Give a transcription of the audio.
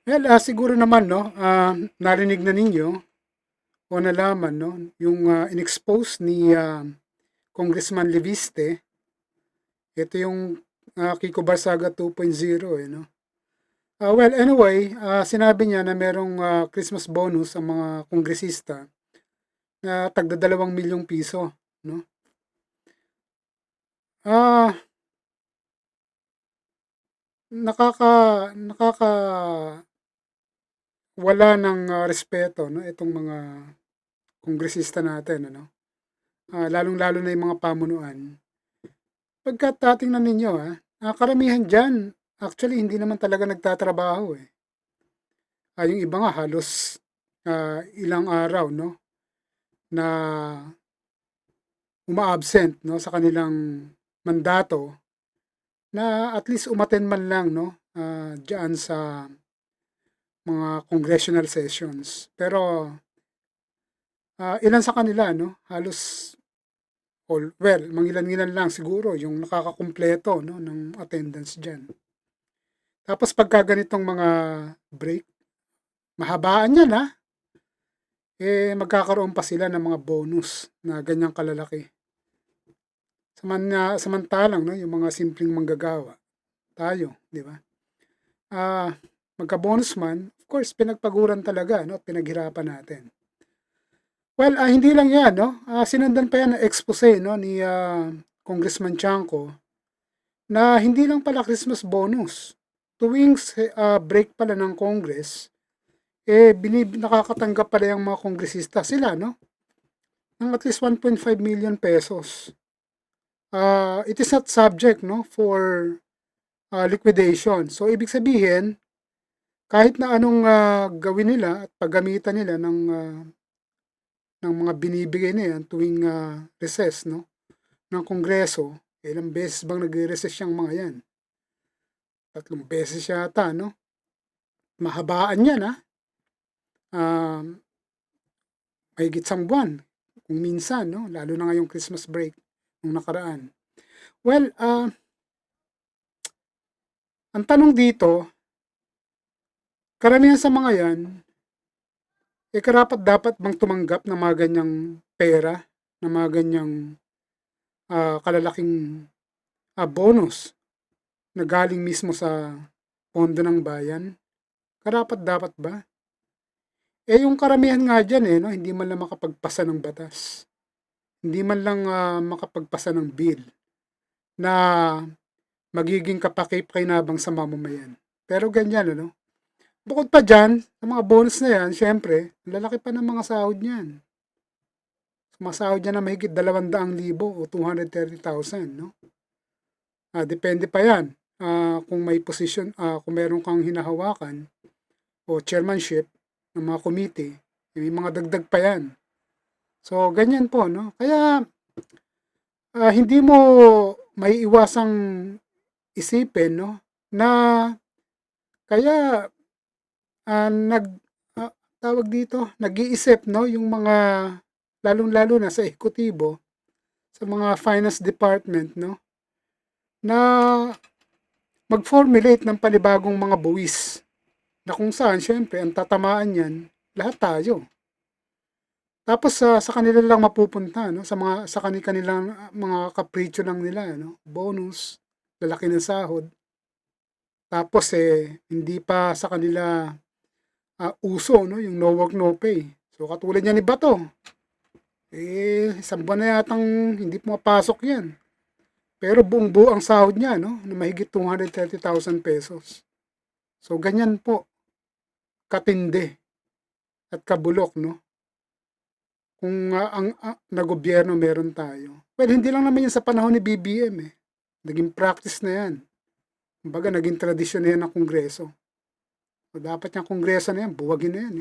Well, siguro naman 'no, narinig na ninyo o nalaman 'no, yung, in-expose ni, Congressman Leviste. Ito yung, Kiko Barsaga 2.0 eh 'no. Well anyway, sinabi niya na merong, Christmas bonus ang mga kongresista na tagda ₱2 milyong 'no. Ah, nakaka nakakawala ng, respeto 'no, itong mga kongresista natin ano. Lalong-lalo na yung mga pamunuan. Pagka tatingnan ninyo, karamihan diyan actually hindi naman talaga nagtatrabaho, eh. Yung iba nga halos, ilang araw 'no, na uma-absent 'no, sa kanilang mandato na at least umattend man lang 'no, diyaan sa mga congressional sessions. Pero, ilan sa kanila 'no, halos well, mangilan-ngilan lang siguro yung nakakakumpleto 'no, ng attendance diyan. Tapos pagka ganitong mga break, mahabaan 'yan, magkakaroon pa sila ng mga bonus na ganyang kalalaki. Samantalang 'no, yung mga simpleng manggagawa, tayo, 'di ba? Ah, Magka-bonus man, of course pinagpaguran talaga 'no, pinaghirapan natin. Well, hindi lang 'yan 'no, sinundan pa 'yan ng expose 'no, ni, Congressman Tiangco na hindi lang pala Christmas bonus. Tuwing break pala ng Congress, nakakatanggap pala yung mga kongresista sila 'no, ng at least ₱1.5 million. It is not subject 'no, for, liquidation. So ibig sabihin, kahit na anong, gawin nila at paggamitan nila ng mga binibigay na 'yan tuwing, recess 'no, ng Kongreso, ilang beses bang nagre-recess yang mga 'yan? 3 beses yata 'no? Mahabaan 'yan, um, mahigit isang buwan kung minsan 'no, lalo na ngayong Christmas break nung nakaraan. Well, ang tanong dito, karamihan sa mga 'yan, karapat-dapat bang tumanggap ng mga ganyang pera, ng mga ganyang, kalalaking, bonus na galing mismo sa pondo ng bayan? Karapat-dapat ba? Yung karamihan nga diyan, 'no, hindi man lang makapagpasa ng batas. Hindi man lang, makapagpasa ng bill na magiging kapaki-pakinabang sa mamamayan. Pero ganyan ano. Bukod pa diyan, sa mga bonus na 'yan siyempre, ang lalaki pa ng mga sahod niyan. Sumasahod yan ng mahigit 200,000 o 230,000 'no. Depende pa 'yan, kung may posisyon, kung meron kang hinahawakan o chairmanship ng mga committee, may mga dagdag pa 'yan. So ganyan po 'no. Kaya, hindi mo maiiwasang isipin 'no, na kaya, nag tawag dito, nag-iisip 'no, yung mga lalong-lalo na sa ehekutibo, sa mga finance department 'no, na mag-formulate ng panibagong mga buwis na kung saan siyempre ang tatamaan niyan lahat tayo. Tapos, sa kanila lang mapupunta 'no, sa kani-kanilang mga kapritsyo lang nila 'no, bonus, lalaki ng sahod. Tapos, hindi pa sa kanila, uso 'no, yung no work, no pay. So, katulad niyan ni Bato, isang buwan na yatang hindi pumapasok 'yan. Pero buong-buo ang sahod niya 'no, na mahigit ₱230,000. So, ganyan po katindi at kabulok 'no, kung, na gobyerno meron tayo. Well, hindi lang naman 'yan sa panahon ni BBM, naging practice na 'yan. Kumbaga naging tradisyon na 'yan ng Kongreso. So, dapat yang Kongreso na 'yan buwagin na 'yan,